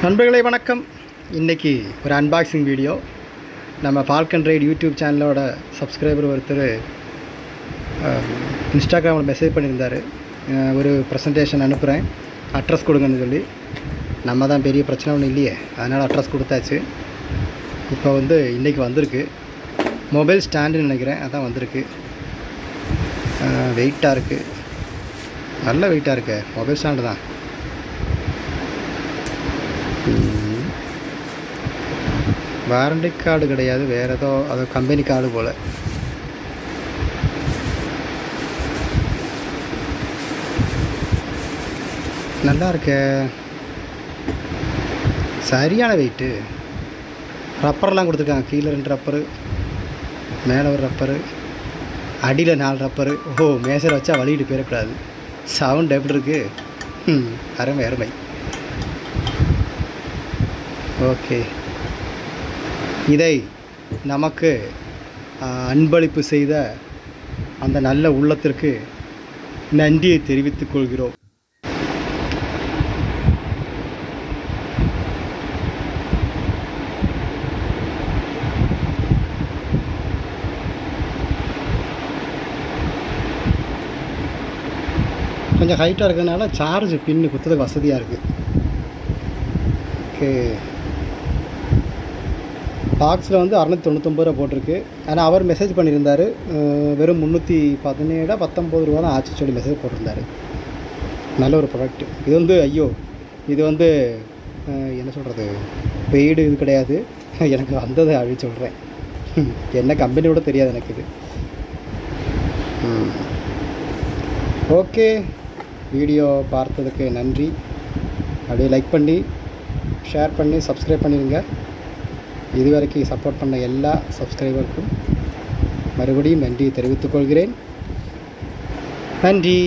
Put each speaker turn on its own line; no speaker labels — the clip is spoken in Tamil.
நண்பர்களே வணக்கம். இன்றைக்கி ஒரு அன்பாக்சிங் வீடியோ. நம்ம ஃபால்கன் ரைட் யூடியூப் சேனலோட சப்ஸ்கிரைபர் ஒருத்தர் இன்ஸ்டாகிராமில் மெசேஜ் பண்ணியிருந்தார். ஒரு ப்ரெசன்டேஷன் அனுப்புகிறேன், அட்ரஸ் கொடுங்கன்னு சொல்லி. நம்ம தான் பெரிய பிரச்சனை ஒன்றும் இல்லையே, அதனால் அட்ரஸ் கொடுத்தாச்சு. இப்போ இன்றைக்கி வந்திருக்கு மொபைல் ஸ்டாண்டுன்னு நினைக்கிறேன், அதான் வந்திருக்கு. வெயிட்டாக இருக்குது, நல்ல வெயிட்டாக இருக்கு. மொபைல் ஸ்டாண்டு தான். வாரண்டி கார்டு கிடையாது, வேறு ஏதோ கம்பெனி கார்டு போல். நல்லா இருக்க, சரியான வெயிட்டு. ரப்பர்லாம் கொடுத்துருக்காங்க. கீழே 2 ரப்பரு, மேலே ஒரு ரப்பரு, அடியில் 4 ரப்பரு. மேசரை வச்சா வலிக்கிட்டு போயிடக்கூடாது. சவுண்ட் எப்படி இருக்குது? அருமை அருமை. ஓகே, இதை நமக்கு அன்பளிப்பு செய்த அந்த நல்ல உள்ளத்திற்கு நன்றியை தெரிவித்துக் கொள்கிறோம். கொஞ்சம் ஹைட்டாக இருக்கிறதுனால சார்ஜ் பின்னு குத்துறதுக்கு வசதியாக இருக்குது. ஓகே, பாக்ஸில் 699 ரூபா போட்டிருக்கு. ஆனால் அவர் மெசேஜ் பண்ணியிருந்தார், வெறும் 317-19 ரூபா தான் ஆச்சு சொல்லி மெசேஜ் போட்டிருந்தார். நல்ல ஒரு ப்ராடக்ட் இது. ஐயோ, இது என்ன சொல்கிறது, பெய்டு இது கிடையாது. எனக்கு வந்ததை அழி சொல்கிறேன். என்ன கம்பெனியோட தெரியாது எனக்கு இது. ஓகே, வீடியோ பார்த்ததுக்கு நன்றி. அப்படியே லைக் பண்ணி ஷேர் பண்ணி சப்ஸ்கிரைப் பண்ணிடுங்க. இதுவரைக்கும் சப்போர்ட் பண்ண எல்லா சப்ஸ்கிரைபருக்கும் மறுபடியும் நன்றியை தெரிவித்துக் கொள்கிறேன். நன்றி.